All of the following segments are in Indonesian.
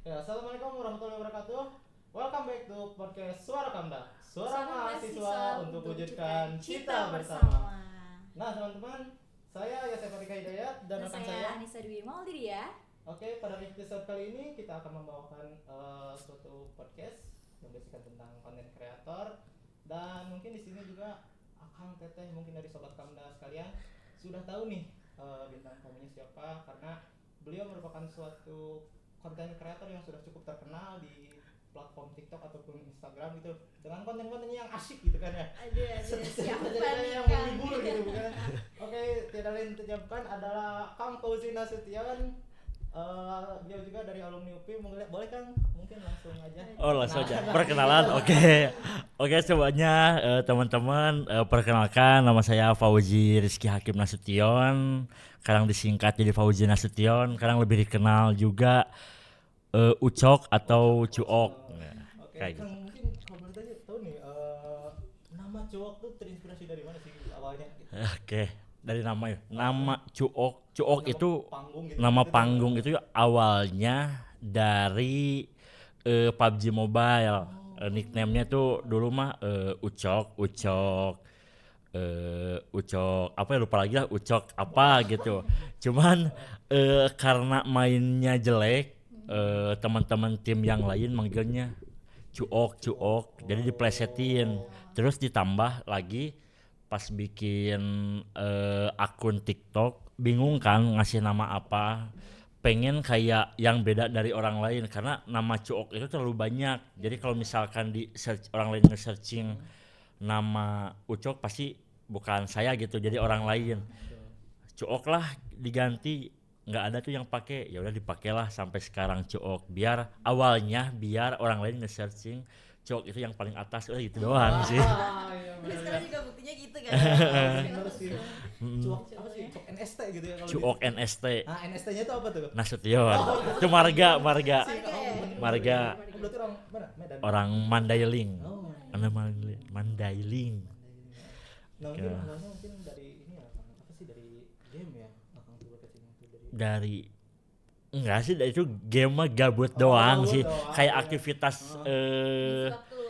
Ya, assalamualaikum warahmatullahi wabarakatuh. Welcome back to podcast Suara Kamda. Suara mahasiswa untuk wujudkan cita bersama. Nah, teman-teman, saya Yosef Adika Hidayat dan rekan saya Anissa Dwi Maulidi ya. Oke, pada episode kali ini kita akan membawakan suatu podcast yang berisikan tentang konten kreator dan mungkin di sini juga Akang Teteh mungkin dari sobat Kamda sekalian sudah tahu nih bintang tamunya siapa karena beliau merupakan suatu konten kreator yang sudah cukup terkenal di platform TikTok ataupun Instagram gitu dengan konten-kontennya yang asyik gitu kan ya. Siapa nih yang Kang? menghibur gitu bukan. Oke, tidak lain terjawabkan adalah Kang Fauzi Nasution. Dia juga dari alumni UPI, boleh kan mungkin langsung aja. Oh langsung aja perkenalan. Oke semuanya, teman-teman, perkenalkan nama saya Fauzi Rizky Hakim Nasution, kadang disingkat jadi Fauzi Nasution, kadang lebih dikenal juga Ucok atau Cuok. Oke, Kayak Kang gitu. mungkin kalau boleh tanya tahu nih nama Cuok tuh terinspirasi dari mana sih awalnya gitu? Oke, dari nama ya. Nama Cuok Nama itu panggung gitu. nama panggung itu awalnya dari PUBG Mobile. Nickname-nya tuh dulu mah Ucok apa ya, lupa lagi lah Ucok apa gitu. Cuman karena mainnya jelek, teman-teman tim yang lain manggilnya Cuok jadi diplesetin. Terus ditambah lagi pas bikin akun TikTok bingung kan ngasih nama apa, pengen kayak yang beda dari orang lain karena nama Cuok itu terlalu banyak. Jadi kalau misalkan di search orang lain nge-searching nama Ucok pasti bukan saya gitu, jadi orang lain. Cuok lah diganti, nggak ada tuh yang pakai, ya udah dipakailah sampai sekarang Cuok, biar orang lain nge-searching Cuok itu yang paling atas, udah gitu doang sih. Iya Tapi benar. sekarang juga buktinya gitu kan. Benar sih. Cuok apa sih? Cuok NST gitu ya kalau Cuok di. NST Ah, NST-nya itu apa tuh? Nasution, itu marga Marga Oh, berarti orang mana? Medan. orang Mandailing. Oh. Mandailing. Nah, mungkin Ya. awalnya mungkin dari ini ya, Kang. Apa sih dari game ya? Akang tuh berkecimpung tuh dari Dari enggak sih, itu game mah gabut doang gabut sih, doang, kayak ya. aktivitas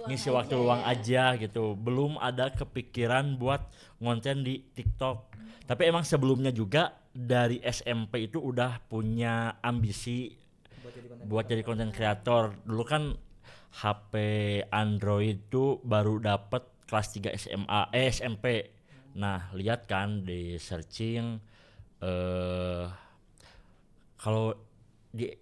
ngisi waktu aja luang ya. aja gitu, belum ada kepikiran buat ngonten di TikTok. Tapi emang sebelumnya juga dari SMP itu udah punya ambisi buat jadi konten kreator. Dulu kan HP Android tuh baru dapet kelas 3 SMP. Nah, lihat kan di searching, kalau di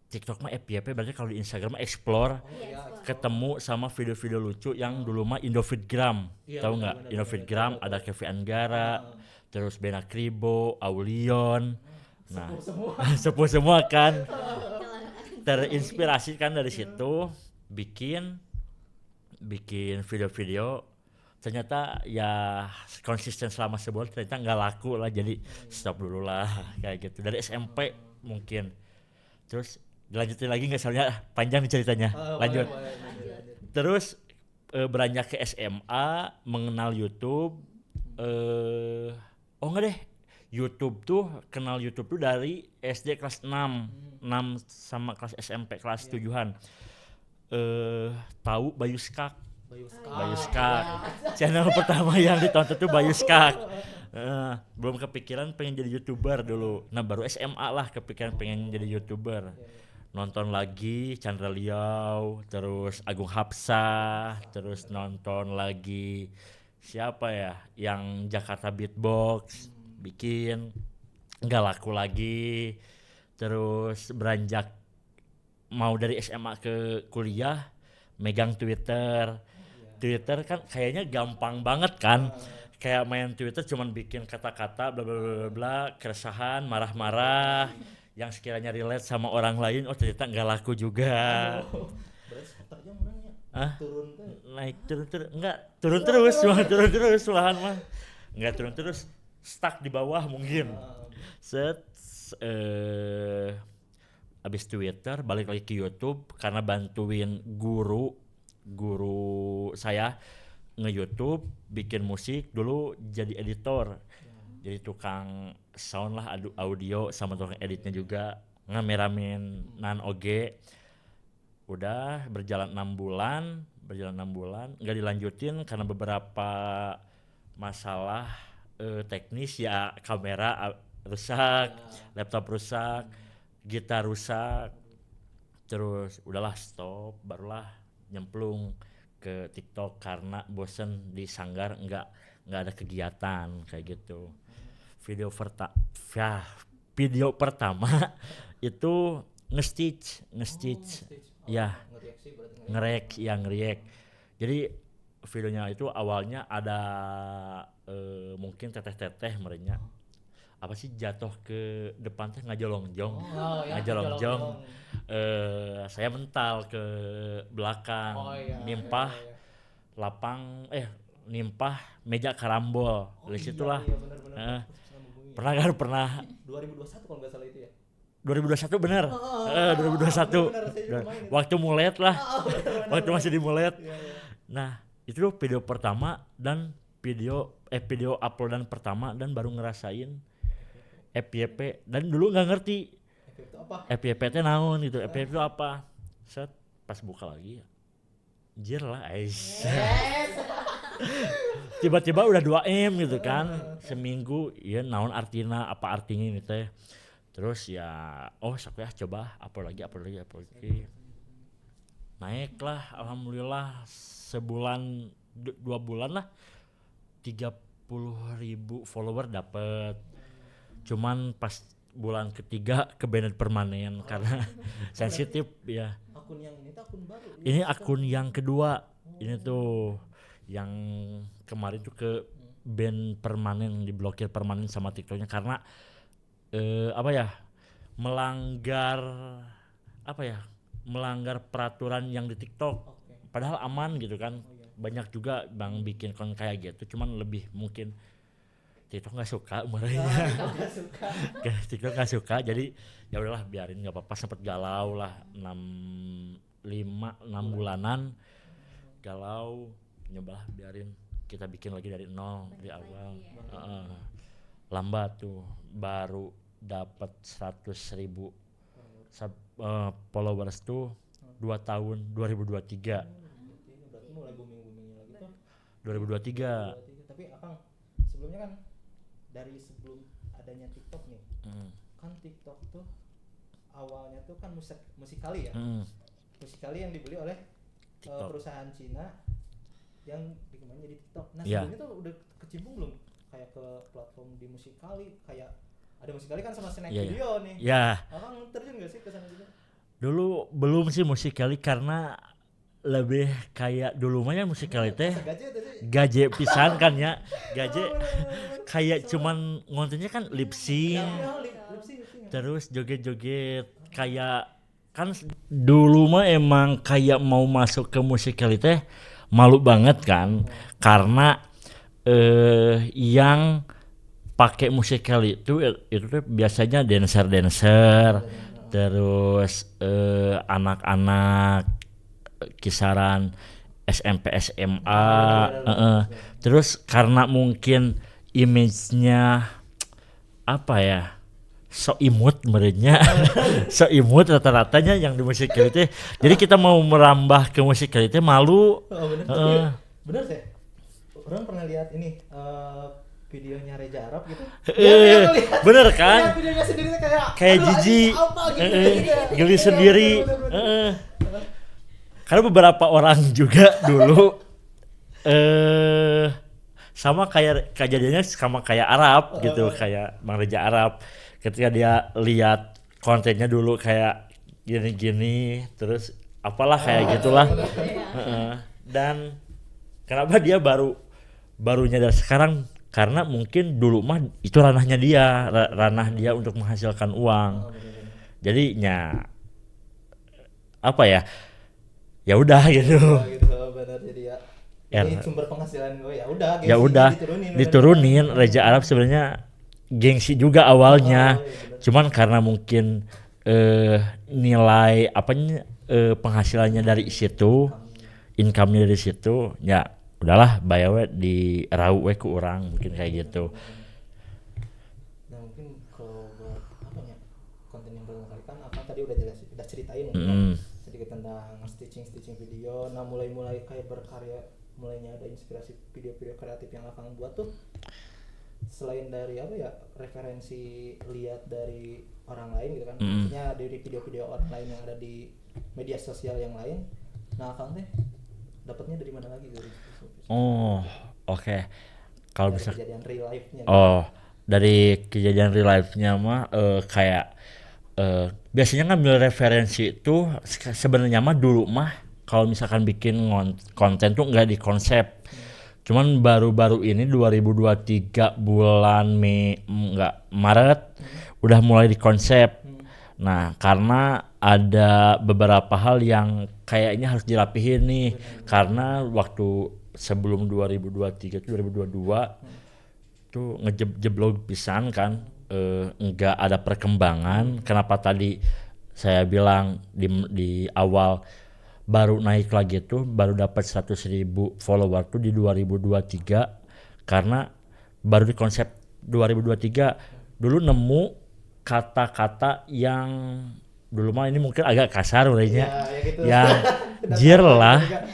TikTok mah FYP, berarti kalau di Instagram mah explore, Iya, ketemu sama video-video lucu yang dulu mah Indofitgram. Iya, Tahu benar, nggak? benar, Indofitgram benar. ada Kevin Anggara, terus Bena Kribo, Aulion. Nah, sepuh semua. sepuh semua kan. Terinspirasi kan dari situ, bikin video-video. Ternyata ya konsisten selama sebulan, ternyata nggak laku lah, jadi stop dulu lah kayak gitu. Dari SMP mungkin. Terus dilanjutin lagi nggak, soalnya panjang nih ceritanya. Lanjut. Terus beranjak ke SMA, mengenal YouTube. Oh enggak deh, YouTube tuh kenal YouTube tuh dari SD kelas 6 sama kelas SMP kelas 7-an. Tahu Bayu Skak. Bayu Skak. Channel pertama yang ditonton tuh Bayu Skak. Belum kepikiran pengen jadi YouTuber dulu. Nah, baru SMA lah kepikiran pengen jadi YouTuber. Nonton lagi Chandra Liau, terus Agung Hapsah, terus nonton lagi siapa ya yang Jakarta Beatbox bikin, nggak laku lagi. Terus beranjak mau dari SMA ke kuliah, megang Twitter kan kayaknya gampang banget kan, kayak main Twitter cuman bikin kata-kata bla bla bla bla bla, keresahan, marah-marah yang sekiranya relate sama orang lain. Oh ternyata nggak laku juga. Berarti starternya menangnya. Hah? Turun tuh. Naik turun enggak, turun terus malahan mah enggak, turun terus, stuck di bawah mungkin. Set abis Twitter balik lagi ke YouTube karena bantuin guru saya nge-YouTube bikin musik. Dulu jadi editor, jadi tukang sound lah, audio sama tukang editnya juga, ngameramin nan oge. Udah berjalan 6 bulan nggak dilanjutin karena beberapa masalah teknis ya, kamera rusak, laptop rusak, gitar rusak, terus udahlah stop, barulah nyemplung ke TikTok karena bosen di sanggar nggak ada kegiatan kayak gitu. Video pertama itu nge-stitch ya, ngeriak. Jadi videonya itu awalnya ada mungkin teteh merenya apa sih jatuh ke depan teh ngajolongjong. Saya mental ke belakang, nimpah lapang nimpah meja karambol. Dari situlah. Pernah 2021 kalau nggak salah itu ya. 2021 bener. 2021. Waktu mulet lah. Waktu masih di mulet. Nah, itu tuh video pertama dan video uploadan pertama dan baru ngerasain FYP dan dulu nggak ngerti FYP itu naon gitu. FYP itu apa? Set pas buka lagi ya. Anjir lah, tiba-tiba udah 2M gitu kan. Seminggu ya naon artina, apa artinya ini teh. Terus ya sok ya coba upload lagi. Naik lah alhamdulillah sebulan 2 bulan lah 30.000 follower dapet. Cuman pas bulan ketiga ke-banned permanen karena sensitif ya. Akun yang ini tuh akun baru. Ini akun yang kedua. Ini tuh yang kemarin tuh ke ban permanen, diblokir permanen sama TikToknya karena melanggar peraturan yang di TikTok. Padahal aman gitu kan. Banyak juga bang bikin konten kayak gitu, cuman lebih mungkin TikTok nggak suka umurnya. TikTok nggak suka, jadi ya udahlah biarin, nggak apa-apa. Sempet galau lah 6 bulanan galau, nyobalah biarin kita bikin lagi dari nol dari awal. Lambat tuh baru dapat 100.000 followers tuh 2 tahun 2023. Berarti mulai booming-boomingnya lagi tuh 2023. Tapi Akang sebelumnya kan dari sebelum adanya TikTok nih, kan TikTok tuh awalnya tuh kan Musical.ly ya. Musical.ly yang dibeli oleh perusahaan Cina yang dikembangin jadi TikTok. Nah sebelumnya tuh udah kecimpung belum kayak ke platform di Musical.ly, kayak ada Musical.ly kan sama Snack Video nih. Akang terjun gak sih ke sana juga? Dulu belum sih Musical.ly karena lebih kayak dulu mah ya Musical.ly teh gaje pisan kan ya. Gaje kayak cuman ngontennya kan lip sync. Terus joget-joget kayak kan dulu mah emang kayak mau masuk ke Musical.ly teh malu banget kan karena yang pakai Musical.ly itu tuh biasanya dancer terus anak-anak kisaran SMP SMA. Terus karena mungkin image-nya apa ya, so imut merenya. So imut rata-ratanya yang di Musical.ly. Jadi kita mau merambah ke Musical.ly malu. Bener sih. Orang pernah lihat ini videonya Reza Arab gitu. Bener kan? Videonya sendiri kayak jijik. Geli sendiri. Karena beberapa orang juga dulu sama kayak kejadiannya sama kayak Arab gitu, kayak Bang Reza Arab. Ketika dia lihat kontennya dulu kayak gini-gini, terus apalah kayak gitulah. Dan kenapa dia baru nyadar sekarang? Karena mungkin dulu mah itu ranah dia untuk menghasilkan uang. Jadi apa ya? Ya udah gitu. Benar, jadi ini sumber penghasilan gue ya udah diturunin. Reza Arab sebenarnya gengsi juga awalnya. Cuman karena mungkin nilai penghasilannya dari situ, income-nya dari situ, ya udahlah bayar di rau we ku urang, mungkin kayak gitu. Nah mungkin kalau buat konten yang belum kali kan tadi udah ceritain sedikit tentang nge-stitching video. Nah mulai kayak berkarya, mulainya ada inspirasi video-video kreatif yang Akang buat tuh selain dari apa ya, referensi lihat dari orang lain gitu kan, maksudnya dari video-video orang lain yang ada di media sosial yang lain. Nah Akang teh dapatnya dari mana lagi gitu? Oh, oke. Kalau Dari bisa kejadian real life-nya. dari kejadian real life-nya mah kayak biasanya ngambil referensi itu sebenarnya mah dulu mah kalau misalkan bikin konten tuh nggak di konsep. Cuman baru-baru ini 2023 bulan Maret udah mulai di konsep. Nah, karena ada beberapa hal yang kayaknya harus dirapihin nih. Karena waktu sebelum 2023 itu 2022 tuh ngejeblok pisan kan, nggak ada perkembangan. Kenapa tadi saya bilang di awal baru naik lagi tuh, baru dapat 100.000 follower tuh di 2023 karena baru di konsep 2023 dulu nemu kata-kata yang dulu mah ini mungkin agak kasar mulainya Ya gitu. yang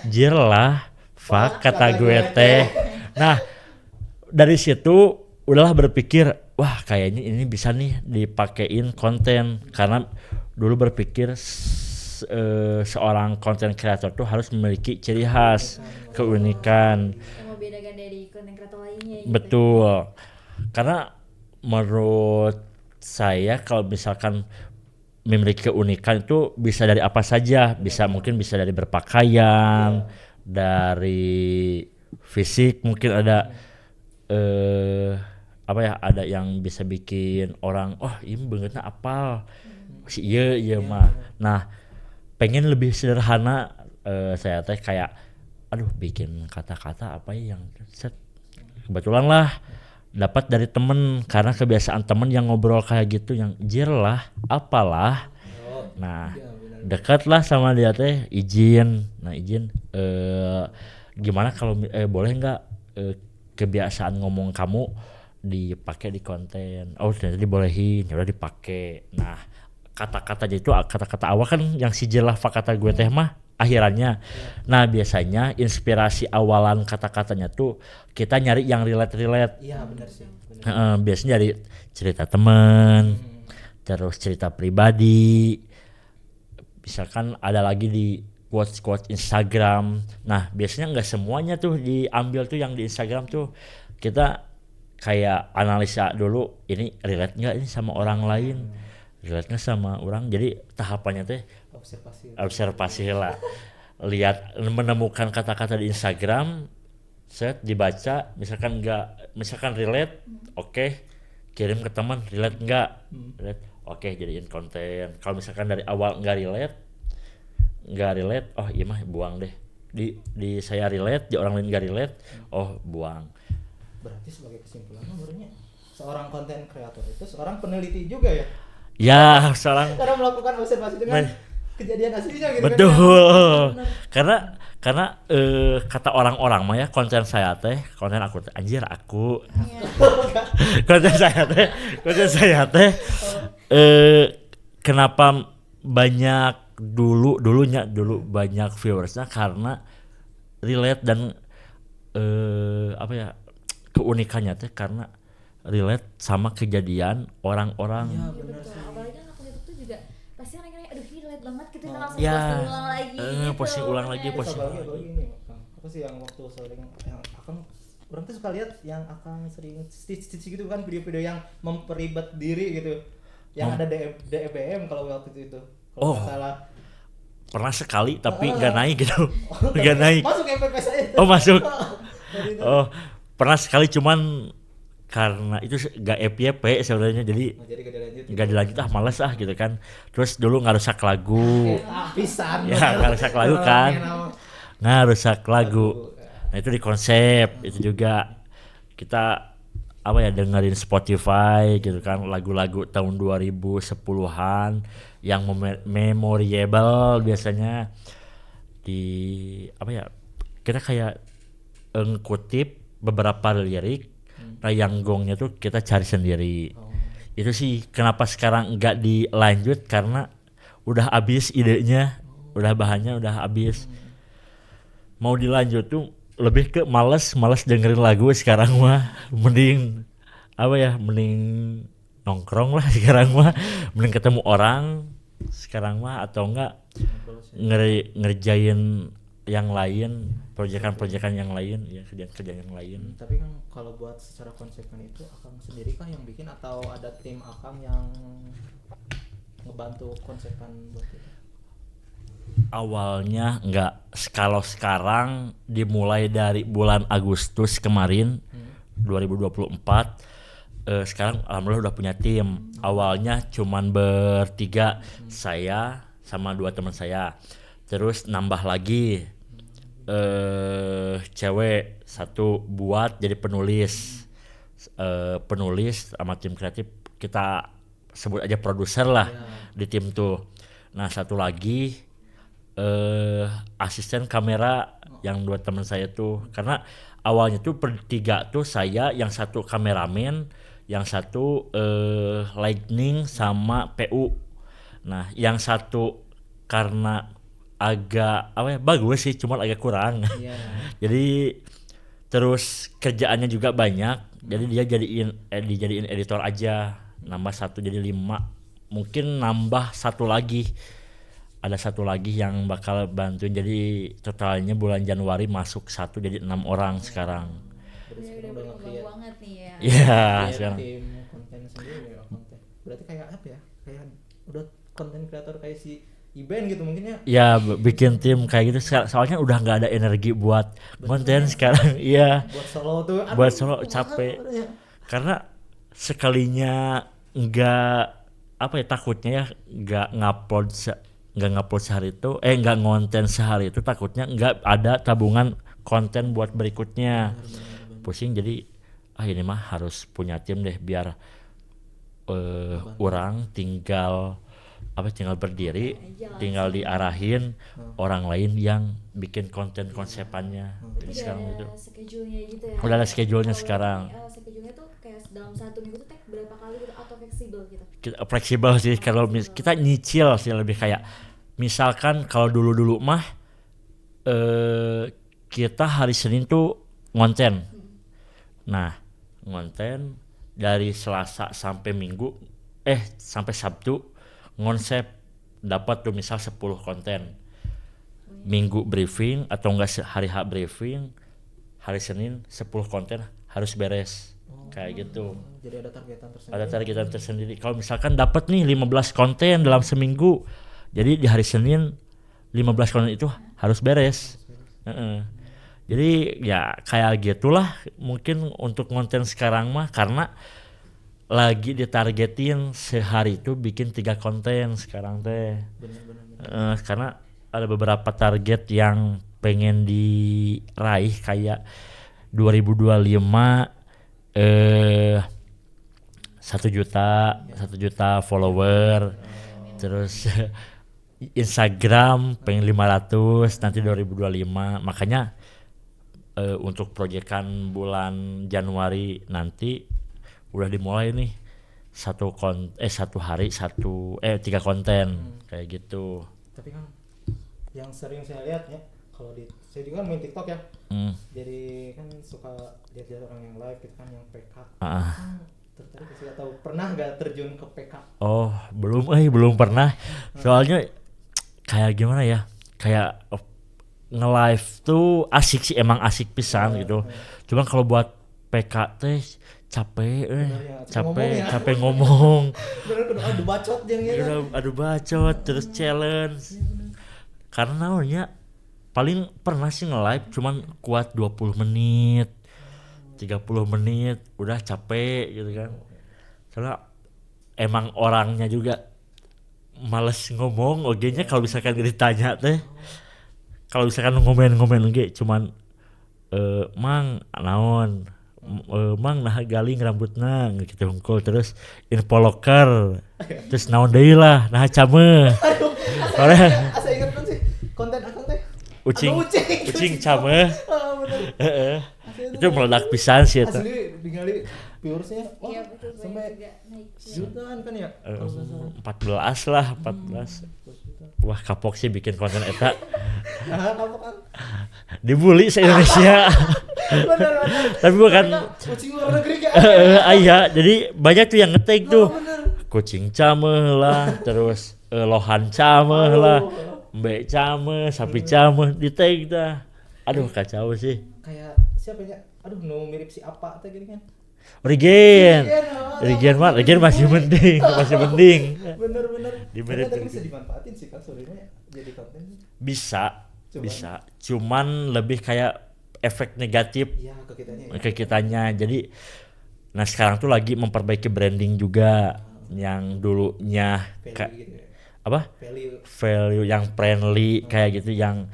jir lah fuck kata gue teh. Nah dari situ udahlah berpikir wah kayaknya ini bisa nih dipakein konten, karena dulu berpikir seorang konten kreator tuh harus memiliki ciri khas, keunikan. Yang membedakan dari konten kreator lainnya gitu. Betul. Karena menurut saya kalau misalkan memiliki keunikan itu bisa dari apa saja, mungkin bisa dari berpakaian, dari fisik, mungkin ada ada yang bisa bikin orang ini bangetnya apal si iya mah. Nah pengen lebih sederhana, saya teh kayak bikin kata-kata apa yang kebetulan lah dapat dari temen, karena kebiasaan temen yang ngobrol kayak gitu yang jir lah apalah. Nah dekat lah sama dia teh, izin gimana kalau boleh nggak kebiasaan ngomong kamu dipakai di konten. Ternyata dibolehin, ya udah dipakai. Nah kata-katanya itu kata-kata awal kan yang si jelah kata gue teh mah akhirannya. Nah biasanya inspirasi awalan kata-katanya tuh kita nyari yang relate. Iya benar sih. Biasanya dari cerita teman, terus cerita pribadi. Misalkan ada lagi di quotes Instagram. Nah biasanya nggak semuanya tuh diambil tuh yang di Instagram tuh, kita kayak analisa dulu ini relate nggak ini sama orang lain, relate nggak sama orang. Jadi tahapannya teh observasi lah, lihat menemukan kata-kata di Instagram, set dibaca, misalkan relate, oke, kirim ke teman, relate enggak, jadiin konten. Kalau misalkan dari awal enggak relate, iya mah buang deh. Di saya relate, di orang lain enggak relate, buang. Berarti sebagai kesimpulan menurutnya seorang konten kreator itu seorang peneliti juga ya? Ya, karena melakukan observasi dengan kejadian aslinya gitu. Betul. Kan? Karena kata orang-orang mah ya, konten aku anjir aku. konten saya teh kenapa banyak dulu banyak viewersnya karena relate dan keunikannya teh karena relate sama kejadian orang-orang. Iya benar sih. Apalagi kan akun YouTube tuh juga pasti orang-orang aduh ini relate banget gitu, kita langsung Ya, posting ulang lagi gitu. posting ulang lagi. Apalagi ini apa sih yang waktu sering yang akan orang tuh suka lihat yang akan sering stitch gitu kan, video-video yang memperibet diri gitu, yang ada DBM kalau waktu itu kalau nggak salah. Pernah sekali tapi nggak naik gitu. Nggak naik. Masuk FPP saya. Masuk. Pernah sekali, cuman karena itu gak FYP sebenarnya, jadi gak dilanjut males gitu kan. Terus dulu ngarusak lagu. Pisan. Ya ngarusak lagu kan. Ngarusak lagu. Nah itu di konsep itu juga kita dengerin Spotify gitu kan, lagu-lagu tahun 2010-an yang memorable biasanya kita kayak ngutip beberapa lirik. Nah yang gongnya tuh kita cari sendiri. Itu sih kenapa sekarang nggak dilanjut, karena udah habis idenya. udah bahannya udah habis. Mau dilanjut tuh lebih ke males dengerin lagu sekarang mah. Mending apa ya, mending nongkrong lah sekarang mah, mending ketemu orang sekarang mah, atau enggak ngerjain yang lain, proyekan yang lain, ya kerjaan yang lain. Tapi kan kalau buat secara konsepnya itu Akang sendiri kah yang bikin atau ada tim Akang yang ngebantu konsepan buat itu? Awalnya enggak, kalau sekarang dimulai dari bulan Agustus kemarin 2024, sekarang alhamdulillah udah punya tim. Awalnya cuman bertiga, saya sama 2 teman saya, terus nambah lagi cewek 1 buat jadi penulis, sama tim kreatif kita sebut aja produser lah di tim tuh. Nah 1 lagi asisten kamera yang 2 teman saya tuh, karena awalnya tuh bertiga tuh, saya yang 1 kameramen, yang 1 lightning sama PU. Nah yang 1 karena agak apa ya, bagus sih cuman agak kurang. Jadi terus kerjaannya juga banyak, jadi dia dijadiin editor aja, nambah 1 jadi 5, mungkin nambah 1 lagi. Ada 1 lagi yang bakal bantuin, jadi totalnya bulan Januari masuk 1 jadi 6 orang sekarang. Udah berkembang banget nih ya. Iya, sekarang. Tim konten sendiri ya, konten. Berarti kayak apa ya? Kayak udah konten kreator kayak si Iben gitu mungkin ya. Ya bikin tim kayak gitu soalnya udah nggak ada energi buat konten sekarang. Iya. Buat solo tuh. Buat solo capek. Karena sekalinya nggak apa ya, takutnya ya nggak ngupload sehari itu, nggak ngonten sehari itu, takutnya nggak ada tabungan konten buat berikutnya. Pusing, jadi ini mah harus punya tim deh, biar orang tinggal berdiri, tinggal diarahin orang lain yang bikin konten konsepannya. Jadi sekarang itu schedule-nya gitu ya. udah ada schedule-nya sekarang. Schedule-nya tuh kayak dalam 1 minggu tuh berapa kali gitu atau fleksibel gitu? Fleksibel sih, kalau kita nyicil sih, lebih kayak misalkan kalau dulu mah kita hari Senin tuh ngonten. Nah ngonten dari Selasa sampai Minggu sampai Sabtu ngonsep, dapat tuh misal 10 konten. Minggu briefing atau enggak hari H briefing, hari Senin 10 konten harus beres. Kayak gitu. Jadi ada targetan tersendiri. Ada targetan tersendiri. Kalau misalkan dapat nih 15 konten dalam seminggu, jadi di hari Senin 15 konten itu harus beres. Jadi ya kayak gitulah mungkin untuk konten sekarang mah, karena lagi ditargetin sehari itu bikin 3 konten sekarang teh. Karena ada beberapa target yang pengen diraih, kayak 2025 1 juta follower, terus Instagram pengen 500 nanti 2025. Makanya untuk proyekan bulan Januari nanti udah dimulai nih 1 hari 3 konten kayak gitu. Tapi kan yang sering saya lihat ya, kalau saya juga kan main TikTok ya. Jadi kan suka lihat orang yang live gitu kan, yang PK. Tertarik sih, atau pernah nggak terjun ke PK? Oh belum pernah. Soalnya kayak gimana ya, kayak nge-live tuh asik sih, emang asik pisan gitu. Cuman kalau buat PK teh capek ngomong. Adu bacot terus challenge. Karena namanya paling pernah sih nge-live cuman kuat 20 menit 30 menit udah capek gitu kan. Karena emang orangnya juga males ngomong, ogenya kalau misalkan ditanya teh, kalau misalkan ngomen cuman mang naon, mang nah galing rambutna gitu hungkul, terus info loker, terus naon deui lah nah came. Asa inget kan sih konten akang teh ucing came. Bener. Itu meledak pisan sih eta. Asli ningali viewersnya Iya betul, sampai juga naik. jutaan kan ya. 14 lah. wah kapok sih bikin konten eta. Kamu kan Dibully se-Indonesia. bener. Tapi bukan Kucing luar negeri kan. iya, jadi banyak tuh yang nge-tag tuh. Bener. Kucing cameh lah, terus lohan cameh lah, mbek cameh, sapi cameh di tag dah. Aduh kacau sih. Kayak siapa ya? Aduh, no mirip si apa teh gini kan. Regen masih mending, Bener. Dimirip Tapi Regen. bisa dimanfaatin sih kan sebenarnya jadi konten. Bisa. Cuman lebih kayak efek negatif Iya ke kitanya ya. ke kitanya. Jadi nah sekarang tuh lagi memperbaiki branding juga yang dulunya Value gitu ya. apa? Value. Yang friendly kayak gitu, yang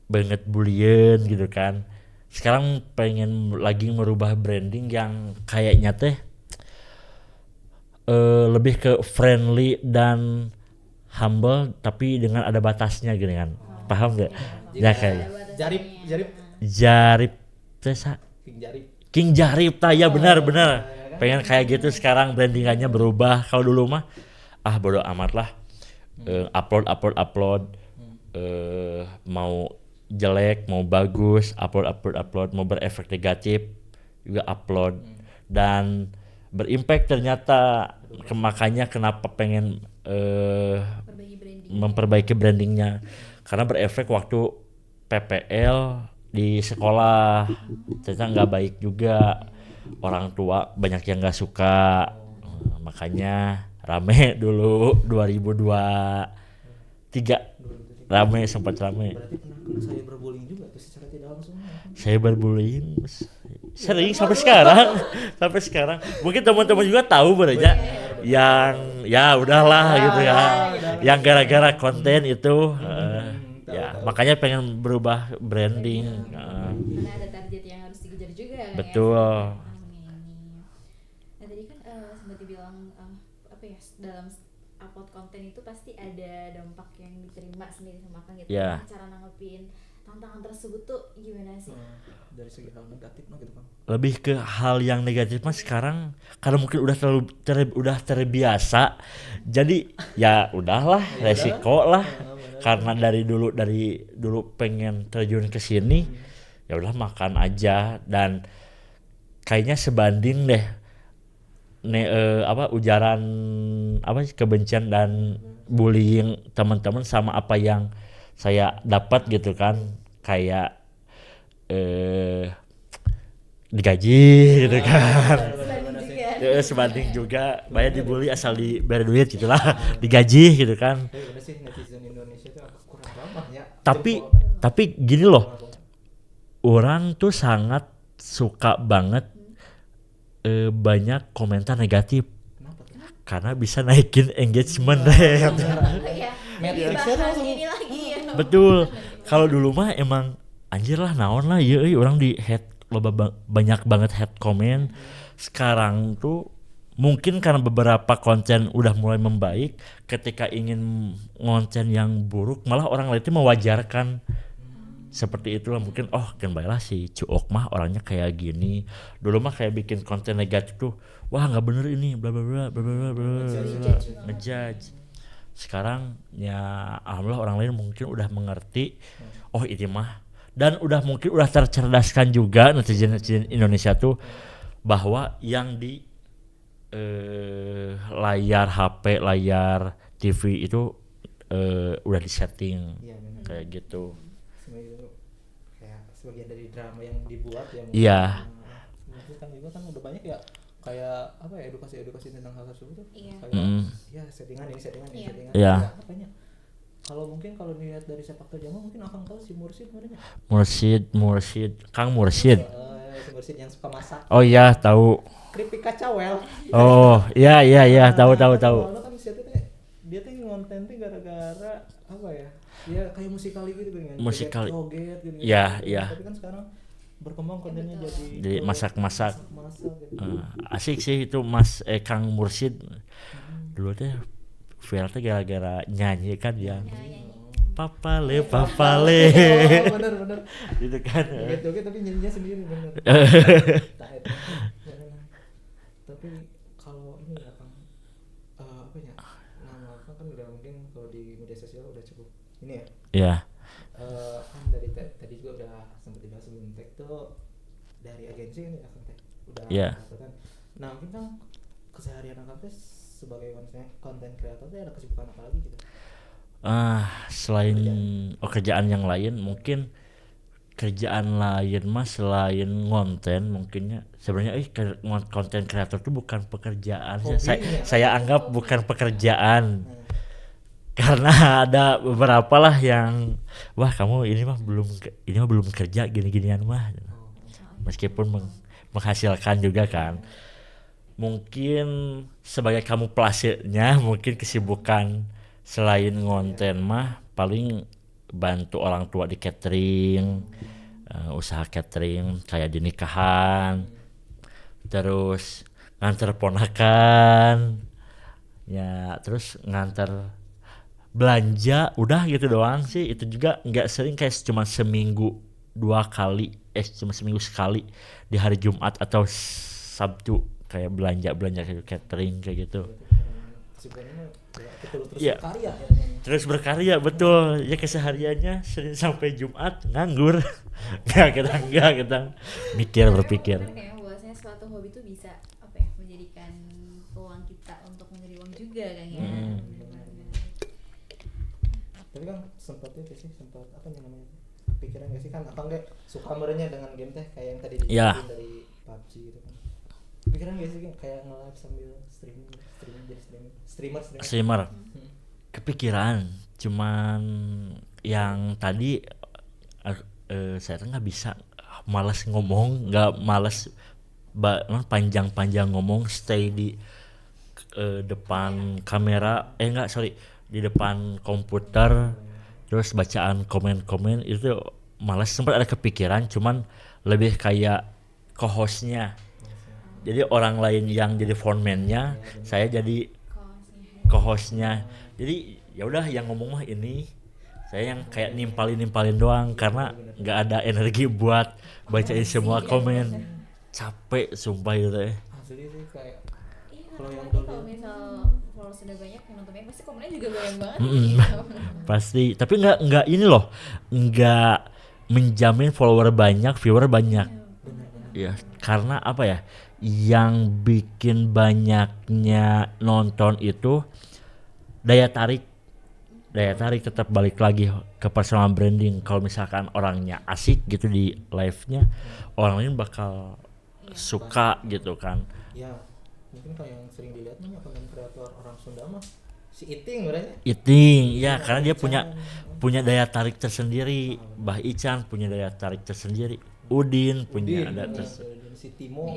banget bullian gitu kan. Sekarang pengen lagi merubah branding yang kayaknya teh lebih ke friendly dan humble tapi dengan ada batasnya gitu kan. Paham gak? Ya kayak Jarip Tesa King Jarip ya benar. Pengen kayak gitu sekarang, brandingannya berubah. Kalau dulu mah bodo amat lah. Upload mau jelek mau bagus upload, mau berefek negatif juga upload dan berimpact ternyata. Makanya kenapa pengen memperbaiki brandingnya, karena berefek waktu PPL di sekolah ternyata nggak baik juga, orang tua banyak yang nggak suka. Makanya rame dulu 2023 sempat rame. Berarti pernah kena saya berbullying juga tuh secara tidak langsung. Saya berbullying sering sampai sekarang. Mungkin teman-teman juga tahu berarti yang ya udahlah gitu ya. Yang gara-gara konten itu ya makanya pengen berubah branding. Karena ada target yang harus dikejar juga kan. Betul. Ya. Nah tadi kan sempat dibilang apa ya, dalam upload konten itu pasti ada dampak yang diterima sendiri sama Kang gitu. Ya. Cara nanggepin tantangan tersebut tuh gimana sih? Dari segi hal negatif mah gitu Bang. Lebih ke hal yang negatif mah sekarang karena mungkin udah terbiasa. Jadi ya udahlah, resiko lah. Karena dari dulu pengen terjun ke sini, ya udah makan aja dan kayaknya sebanding deh ujaran kebencian dan bullying teman-teman sama apa yang saya dapat gitu kan, kayak digaji gitu kan. Sebanding juga bayar dibully asal diberi duit gitulah, digaji gitu kan. Bener sih, netizen Indonesia tuh kurang ramah ya. Tapi gini loh, orang tuh sangat suka banget banyak komentar negatif. Kenapa tuh? Karena bisa naikin engagement deh. Ini lagi ya. Betul. Kalau dulu mah emang anjir lah naon lah ya orang di hate banyak banget hate comment. Sekarang tuh mungkin karena beberapa konten udah mulai membaik, ketika ingin konten yang buruk malah orang lain itu mewajarkan. Seperti itulah mungkin kan baiklah si Cuok mah orangnya kayak gini. Dulu mah kayak bikin konten negatif tuh, wah nggak bener ini bla bla bla bla bla bla ngejudge. Sekarang ya alhamdulillah orang lain mungkin udah mengerti ini mah, dan mungkin udah tercerdaskan juga netizen Indonesia tuh bahwa yang di layar HP, layar TV itu udah disetting kayak gitu. Kayak sebagian dari drama yang dibuat ya. Iya. Kan juga kan udah banyak ya kayak apa ya, edukasi tentang hal tersebut tuh. Iya. Kayak ya settingan. Iya. Ya, apanya? Kalau dilihat dari sepak terjang mungkin akan tahu si Mursid kemarin. Kang Mursid. Si Mursid yang suka masak. Oh iya, tahu. Keripik kacawel. Oh, iya, tahu. Kan dia tuh ngonten tuh gara-gara apa ya? Dia kayak musikali gitu kan. Joget gitu. Iya. Tapi kan sekarang berkembang kontennya jadi masak-masak. Gitu. Asik sih itu Kang Mursid. Dulu teh viral teh gara-gara nyanyi kan yang papale. Oh, bener. Gitu kan. Joget tapi nyanyinya sendiri bener. Tapi kalau ini ya Kang, apa ya? Nama kan udah mungkin mungkin kalau di media sosial udah cukup ini ya. Iya. Kan dari tadi juga udah sempat dibahas sebelum tag tuh dari agensi kan ya Akang teh udah Iya. kan. Nah mungkin kan keseharian Akang teh sebagai konten kreator tuh ada kesibukan apa lagi gitu? Selain kerjaan yang lain, mungkin kerjaan lain mah selain ngonten mungkinnya sebenarnya konten kreator itu bukan pekerjaan. Saya anggap bukan pekerjaan. Karena ada beberapa lah yang wah kamu ini mah belum kerja gini-ginian mah. Meskipun menghasilkan juga kan. Mungkin sebagai kamuflasenya mungkin kesibukan selain ngonten mah paling bantu orang tua di catering, usaha catering kayak di nikahan, terus nganter ponakan ya, terus nganter belanja, udah gitu doang sih. Itu juga nggak sering, kayak cuma seminggu 2 kali, cuma seminggu sekali di hari Jumat atau Sabtu kayak belanja kayak catering kayak gitu. Iya. Terus berkarya betul ya, kesehariannya Senin sampai Jumat nganggur. Enggak kita berpikir. Kayak bahwasanya suatu hobi itu bisa apa ya, menjadikan peluang kita untuk mencari uang juga kan ya. Tapi kan sempat apa namanya pikiran gak sih kan Akang gak suka merenya dengan game teh kayak yang tadi dijelasin dari PUBG gitu kan. Pikiran gak sih kayak nge-live sambil streaming jadi streamer. Kepikiran, cuman yang tadi saya tuh nggak bisa, malas ngomong, panjang ngomong, stay di depan kamera, di depan komputer, terus bacaan komen itu malas. Sempat ada kepikiran, cuman lebih kayak co-hostnya. Jadi orang lain yang jadi frontman-nya, saya jadi co-hostnya. Jadi ya udah yang ngomong mah ini, saya yang kayak nimpalin doang karena nggak ada energi buat bacain semua komen. Capek sumpah gitu ya. Asli sih kayak kalau misal followers udah banyak yang nontonnya pasti komennya juga banyak banget. Pasti, tapi nggak ini loh, nggak menjamin follower banyak, viewer banyak. Ya, karena apa ya? Yang bikin banyaknya nonton itu daya tarik tetap balik lagi ke personal branding. Kalau misalkan orangnya asik gitu di live-nya, orang lain bakal suka gitu kan. Ya, mungkin kalau yang sering dilihat mah konten kreator orang Sunda mah si Iting berarti. Ya karena dia punya daya tarik tersendiri. Mbah Ican punya daya tarik tersendiri. Udin punya daya tersendiri. Si Timo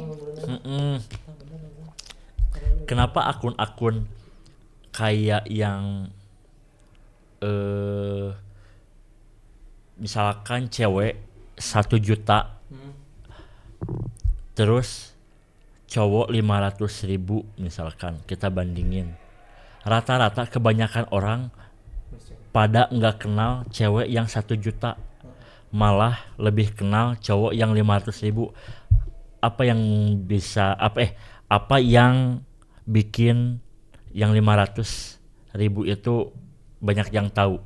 Kenapa akun-akun kayak yang misalkan cewek 1 juta terus cowok 500.000 misalkan, kita bandingin, rata-rata kebanyakan orang pada nggak kenal cewek yang 1 juta, malah lebih kenal cowok yang 500.000. Apa yang bikin yang 500.000 itu banyak yang tahu?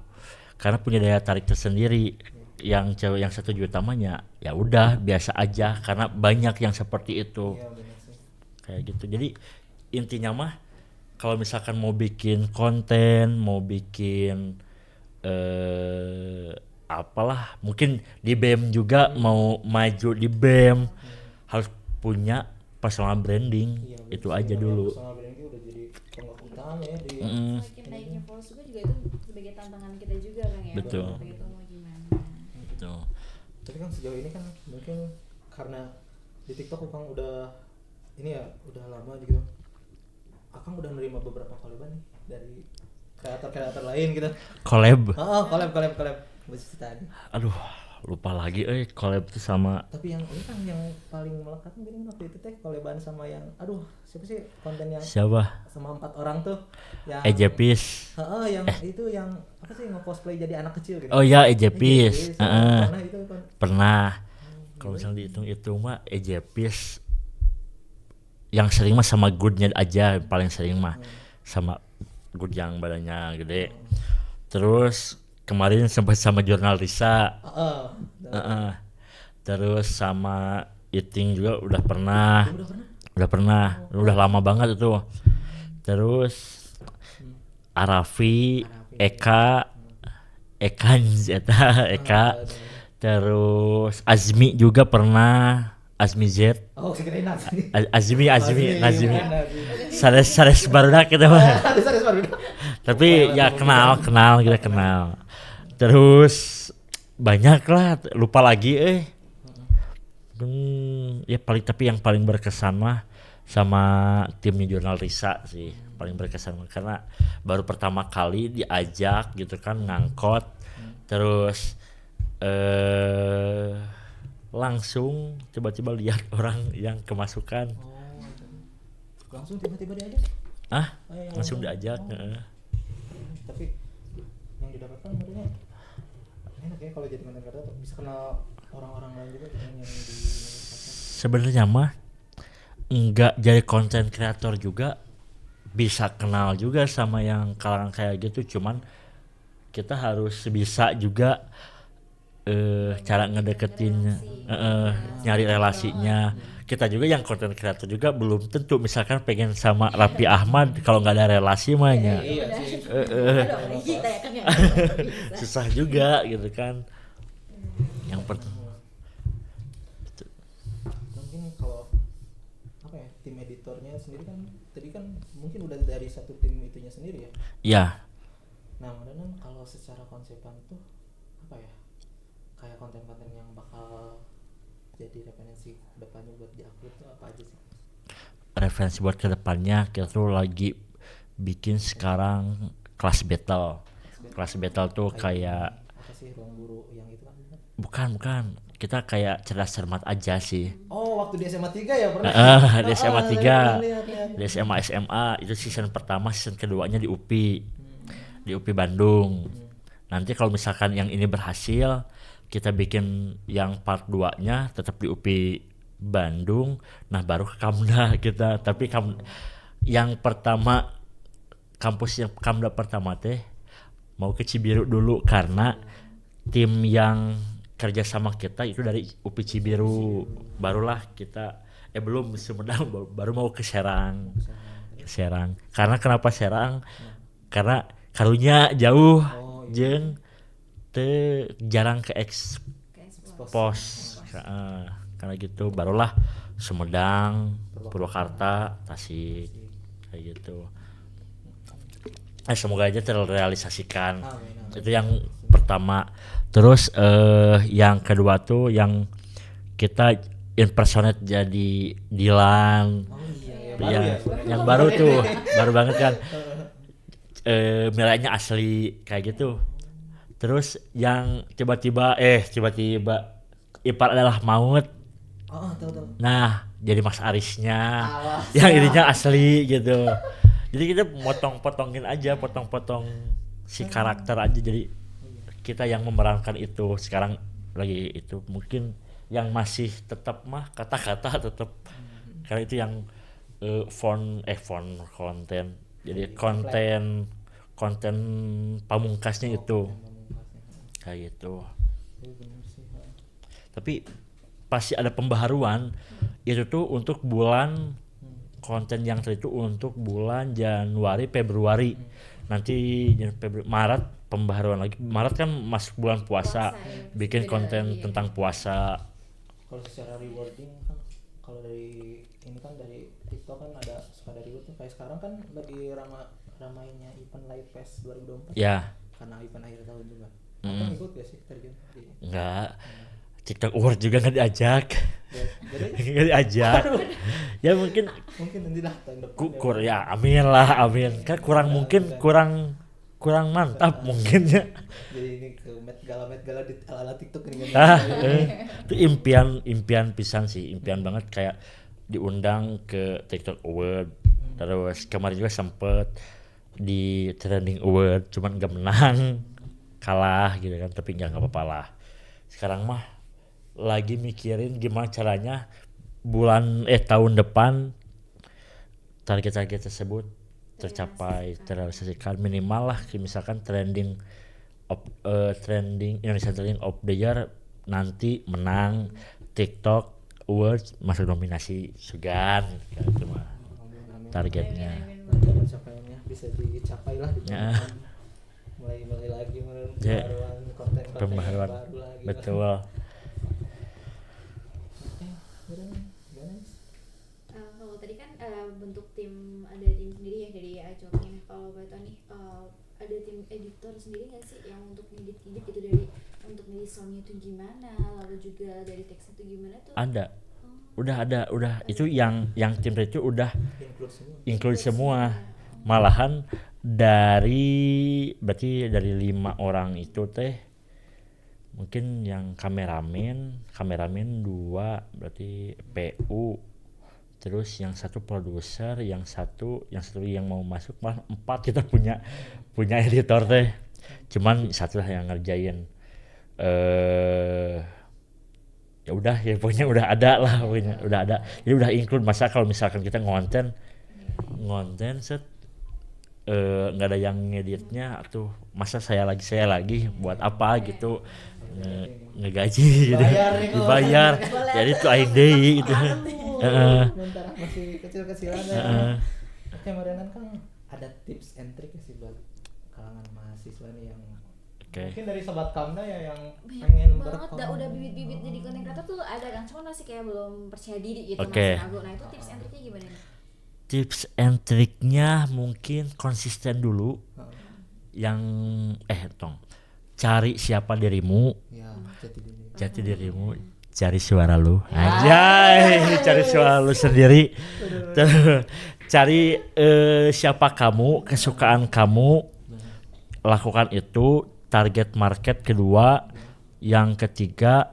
Karena punya daya tarik tersendiri. Yang cewek yang 1 juta namanya ya udah biasa aja karena banyak yang seperti itu. Kayak gitu. Jadi intinya mah kalau misalkan mau bikin konten, mau bikin apalah, mungkin di BEM juga mau maju di BEM, harus punya personal branding. Itu aja dulu. Personal branding udah jadi tonggak utama ya di Semakin naiknya followers juga itu sebagai tantangan kita juga kan ya. Betul. Itu mau gimana. Betul. Tapi kan sejauh ini kan mungkin karena di TikTok Akang udah ini ya udah lama gitu. Akang udah nerima beberapa collab nih dari kreator lain gitu. Collab. Collab. Musik tadi. Aduh, lupa lagi collab itu sama. Tapi yang ini kan yang paling melekat mungkin waktu itu teh collaban sama yang siapa sih konten yang Siapa? sama 4 orang tuh yang Ejepis. yang itu yang apa sih nge-cosplay jadi anak kecil gitu. Oh ya, Ejepis. Pernah itu kan. Pernah. Kalau misalnya dihitung mah Ejepis yang sering mah sama Goodnya aja, paling sering mah sama Gujang badannya gede. Terus kemarin sempat sama jurnal Risa. Heeh. Terus sama Iting juga udah pernah. Udah lama banget itu. Terus Arafi, Eka, terus Azmi juga pernah, Azmi Z. Oh, segerain Nazmi. Azmi. Sares barudak kita mah. Sares barudak. Tapi ya kenal kita kenal. Terus banyak lah, lupa lagi ya tapi yang paling berkesan mah sama timnya jurnal Risa sih, paling berkesan karena baru pertama kali diajak gitu kan ngangkot, terus langsung tiba-tiba lihat orang yang kemasukan. Langsung tiba-tiba diajak? Langsung diajak. Tapi yang didapatkan maksudnya enak ya kalau jadi konten kreator, bisa kenal orang-orang lain juga yang di sebenarnya mah enggak jadi konten kreator juga bisa kenal juga sama yang kalangan kayak gitu, cuman kita harus bisa juga cara ngedeketin, nyari relasinya. Kita juga yang konten kreator juga belum tentu misalkan pengen sama Raffi Ahmad kalau nggak ada relasi mah nya susah juga gitu kan. Yang mungkin kalau apa ya, tim editornya sendiri kan tadi kan mungkin udah dari satu tim itunya sendiri ya. Iya. Nah, kemudian kalau secara konsepan tuh apa ya, kayak konten-konten yang bakal jadi referensi kedepannya buat diupload tuh apa aja sih? Referensi buat kedepannya kita tuh lagi bikin sekarang kelas battle tuh kayak apa sih, ruang guru yang itu kan? Bukan. Kita kayak cerdas cermat aja sih. Oh, waktu di SMA 3 ya pernah? Di SMA 3, di SMA itu season pertama, season keduanya di UPI. Di UPI Bandung. Nanti kalau misalkan yang ini berhasil, kita bikin yang part 2-nya tetap di UPI Bandung. Nah, baru ke Kamda kita. Tapi yang pertama, kampus yang Kamda pertama teh mau ke Cibiru dulu karena tim yang kerja sama kita itu dari UPI Cibiru. Barulah kita belum Sumedang, baru mau ke Serang. Karena kenapa Serang? Karena karunya jauh jeung jarang ke expos. Karena gitu barulah Sumedang, Purwakarta, Tasik kayak gitu. Semoga aja terrealisasikan. Itu yang pertama. Terus yang kedua tuh yang kita impersonate jadi Dilan. Yang baru tuh, baru banget kan. Nilainya asli kayak gitu. Terus yang tiba-tiba Ipar adalah maut. Tahu. Nah, jadi Mas Arisnya. Yang ininya asli gitu. Jadi kita potong-potong si karakter aja, jadi kita yang memerankan itu. Sekarang lagi itu mungkin yang masih tetap mah kata-kata tetap karena itu yang font konten. Jadi konten pamungkasnya itu kayak gitu. Tapi pasti ada pembaharuan itu tuh untuk bulan konten yang tadi itu untuk bulan Januari Februari. Nanti Maret pembaharuan lagi. Maret kan masuk bulan puasa bikin konten tentang puasa. Kalau secara rewarding kan, kalau dari ini kan dari TikTok kan ada suka dari itu kayak sekarang kan lagi ramainya event Live Fest 2024 ya, karena event akhir tahun juga. Kamu ikut gak sih terjun? Enggak. TikTok Award juga nggak diajak. Nggak diajak. Ya mungkin nanti lah tahun depan. Ya amin. Kan kurang mantap mungkin ya. Jadi ini ke Met Gala di ala TikTok ini. Itu impian pisan sih, impian banget kayak diundang ke TikTok Award. Terus kemarin juga sempet di Trending Award, cuman nggak menang, kalah gitu kan. Tapi nggak apa-apa lah. Sekarang mah lagi mikirin gimana caranya tahun depan target tersebut terrealisasikan minimal lah misalkan trending Indonesian Trending of the Year nanti menang TikTok Awards masuk nominasi Sugan gitu mah targetnya. Pencapaiannya bisa dicapai lah di Ya. mulai lagi Ya. konten-konten Pembaharuan yang baru lagi. betul. Kalau tadi kan bentuk tim, ada tim sendiri ya dari Acoknya. Kalau boleh tahu nih, ada tim editor sendiri nggak sih yang untuk ngedit-ngedit gitu, dari untuk ngedit soundnya itu gimana, lalu juga dari teksnya itu gimana tuh? Ada. Udah itu yang tim itu udah include semua. Malahan berarti dari 5 orang itu teh mungkin yang kameramen 2 berarti PU, terus yang satu produser, yang satu yang mau masuk, malah 4 kita punya editor teh, cuman satu lah yang ngerjain. Ya udah ya pokoknya udah ada lah, pokoknya udah ada, jadi udah include. Masa kalau misalkan kita ngonten set nggak ada yang ngeditnya, tuh masa saya lagi buat apa gitu, ngegaji gitu, dibayar jadi tuh aing deui gitu. Bentar masih kecil-kecilan Oke, Marianan kan ada tips and trick sih buat kalangan mahasiswa nih yang mungkin dari sobat Kamda ya yang pengen banget udah bibit-bibit jadi konten kreator tuh ada kan, cuma masih kayak belum percaya diri gitu, Oke. masih ragu. Nah itu tips and triknya gimana nih? Tips and triknya mungkin konsisten dulu, yang cari siapa dirimu, ya jati dirimu, cari suara lu, anjay, cari suara lu sendiri. Cari siapa kamu, kesukaan kamu, lakukan itu. Target market kedua, yang ketiga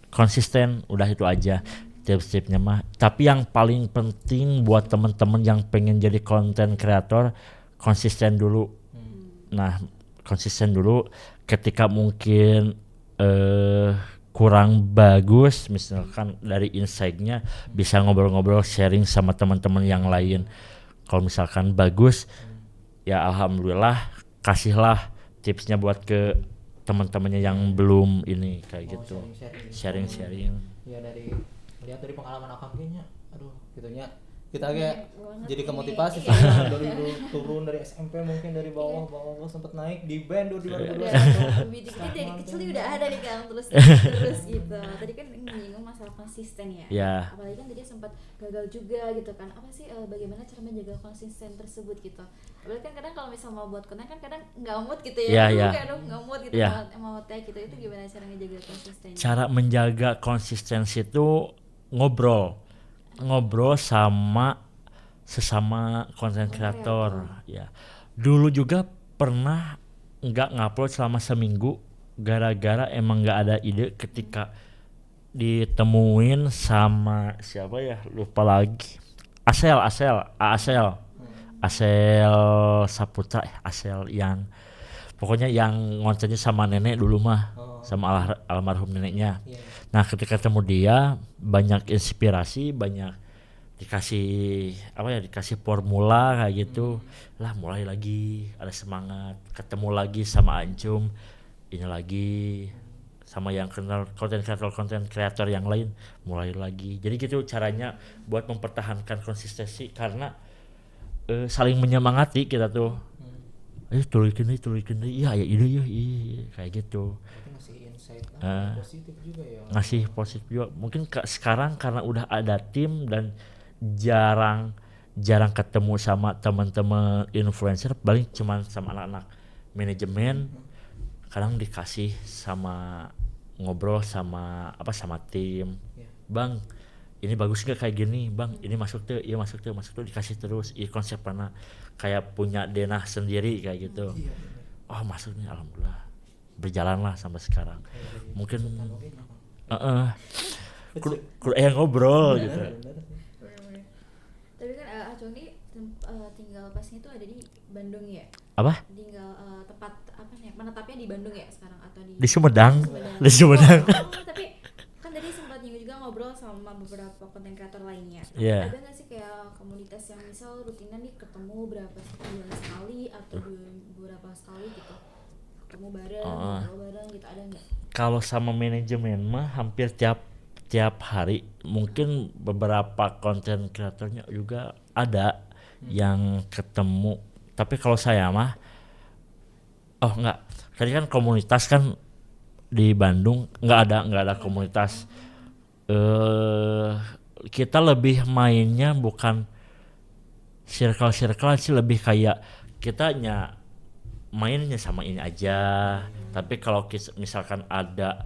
konsisten, udah itu aja tips-tipsnya mah. Tapi yang paling penting buat temen-temen yang pengen jadi content creator, konsisten dulu. Nah, konsisten dulu. Ketika mungkin kurang bagus, misalkan dari insight-nya, bisa ngobrol-ngobrol, sharing sama teman-teman yang lain. Kalau misalkan bagus, ya alhamdulillah, kasihlah tipsnya buat ke teman-temannya yang belum ini kayak gitu. Sharing. Ya lihat dari pengalaman akang kayaknya, aduh gitunya kita kayak jadi kemotivasi sih. Dari dulu turun dari SMP, mungkin dari bawah sempet naik di band 2021. Bibit-bibitnya dari kecil udah ada nih Kang, terus gitu. Tadi kan menyinggung masalah konsisten ya. Yeah. Apalagi kan tadi sempat gagal juga gitu kan. Apa sih bagaimana cara menjaga konsisten tersebut gitu? Apalagi kan kadang kalau misalnya mau buat konten kan kadang nggak mood gitu ya. Kadang nggak mood gitu, mau tag gitu. Itu gimana cara menjaga konsistensi? Cara menjaga konsistensi itu ngobrol sama sesama konten kreator ya. Dulu juga pernah nggak ngupload selama seminggu gara-gara emang nggak ada ide. Ketika ditemuin sama siapa ya, lupa lagi, Asel Saputra, Asel yang pokoknya yang ngontennya sama nenek dulu mah, sama almarhum neneknya. Nah ketika ketemu dia, banyak inspirasi, banyak dikasih formula kayak gitu lah, mulai lagi ada semangat, ketemu lagi sama Ancum, ini lagi sama yang kenal konten kreator yang lain, mulai lagi. Jadi gitu caranya buat mempertahankan konsistensi, karena saling menyemangati kita tuh. Tulikin iya ide ya kayak gitu. Ngasih insight positif juga ya. Ngasih positif juga. Mungkin sekarang karena udah ada tim dan jarang ketemu sama teman-teman influencer, paling cuman sama anak-anak manajemen. Kadang dikasih sama ngobrol sama tim. Bang, ini bagus nggak kayak gini, Bang? Ini masuk tuh, dikasih terus. Konsep pernah kayak punya denah sendiri kayak gitu. Oh masuk nih, alhamdulillah berjalanlah sampai sekarang. Mungkin yang ngobrol gitu. Tapi kan Acung ini tinggal pasnya itu ada di Bandung ya? Apa? Tinggal tempat menetapnya di Bandung ya sekarang, atau di Sumedang? Di Sumedang. Tapi kan tadi sempat juga ngobrol sama beberapa konten kreator lainnya. Yeah. Ada nggak sih kayak komunitas yang misal misal rutinan nih ketemu berapa bulan sekali atau beberapa sekali gitu, ketemu bareng, ngobrol bareng gitu, ada nggak? Kalau sama manajemen mah hampir tiap hari. Mungkin beberapa konten kreatornya juga ada yang ketemu. Tapi kalau saya mah enggak. Tadi kan komunitas kan di Bandung nggak ada komunitas. Kita lebih mainnya bukan circle sih, lebih kayak kita mainnya sama ini aja. Tapi kalau misalkan ada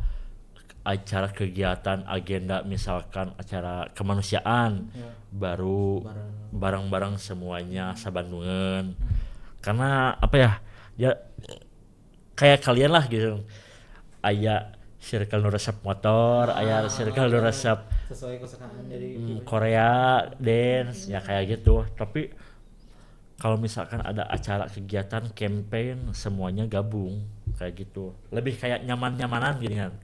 acara kegiatan agenda, misalkan acara kemanusiaan, baru bareng-bareng semuanya sabandungan. Karena apa ya, dia kayak kalian lah gitu, aya circle nu resep motor, aya circle nu resep sesuai kesukaan dari Korea dance ya kayak gitu. Tapi kalau misalkan ada acara kegiatan campaign, semuanya gabung kayak gitu, lebih kayak nyaman-nyamanan gitu kan.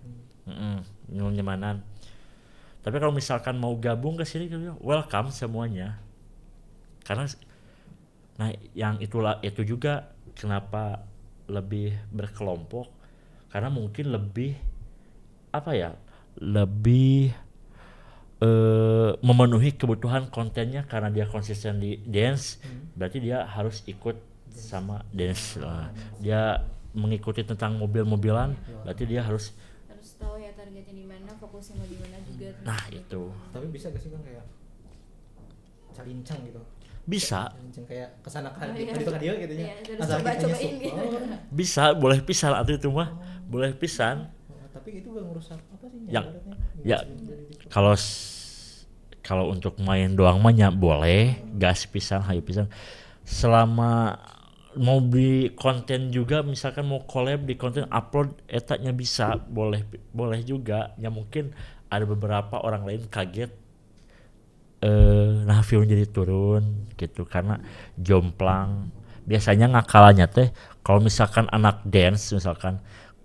Nyaman-nyamanan. Tapi kalau misalkan mau gabung ke sini, welcome semuanya. Karena nah yang itu juga kenapa lebih berkelompok, karena mungkin lebih apa ya, lebih memenuhi kebutuhan kontennya. Karena dia konsisten di dance, berarti dia harus ikut sama dance. Dia mengikuti tentang mobil-mobilan, berarti dia harus tahu ya targetnya di mana, fokusnya mau di mana juga. Nah itu. Tapi bisa gak sih kan kayak calincang gitu? Bisa. Calincang kayak kesana kan itu kan dia gitu ya. Asal coba-cobain gitu. Bisa, boleh pisan atau itu mah. Boleh pisan. Tapi itu gak ngerusak apa sih? Ya kalau untuk main doang mah boleh, gas pisan, hayu pisan. Selama mau di konten juga, misalkan mau collab di konten upload etaknya bisa, boleh juga ya. Mungkin ada beberapa orang lain kaget nah view jadi turun gitu karena jomplang. Biasanya ngakalanya teh kalau misalkan anak dance, misalkan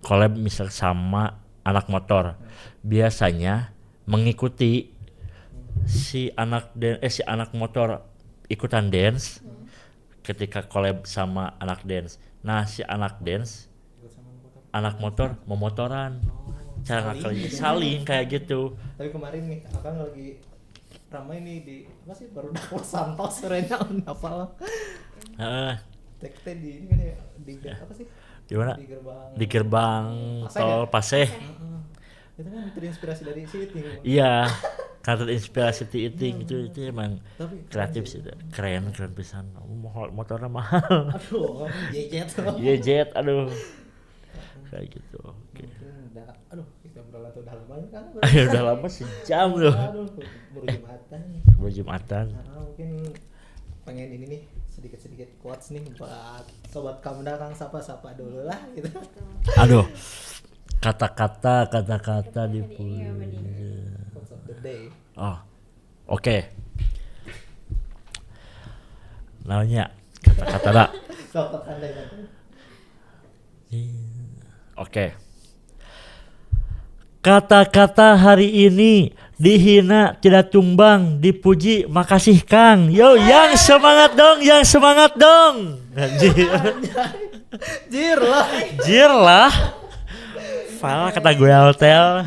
collab misal sama anak motor, biasanya mengikuti si anak motor ikutan dance ketika collab sama anak dance. Nah si anak dance, anak motor memotoran, cara ngakalnya saling kayak gitu. Tapi kemarin nih akang lagi ramai nih di apa sih, baru dapur Santos sebenarnya apa lah. Tekte di ini kan ya, di apa sih? Di mana? Di gerbang tol Paseh. Itu kan terinspirasi dari si Iting. Iya, karena terinspirasi si Iting itu emang kreatif sih, keren pisan. Motornya mahal. Aduh, Yejet, aduh. Kayak gitu. Oke. Aduh, kita berlalu udah lama kan? Udah lama sejam loh. Aduh, baru Jumatan. Mungkin pengen ini nih sedikit quotes nih buat sobat Kamda, Kang sapa dulu lah gitu. Aduh. Kata-kata di Quotes of the day. Oh. Oke. Namanya kata-kata dah. Oke. Kata-kata hari ini: dihina tidak tumbang, dipuji makasih Kang. Yo, yang semangat dong. Jir lah. Fala kata gue hotel.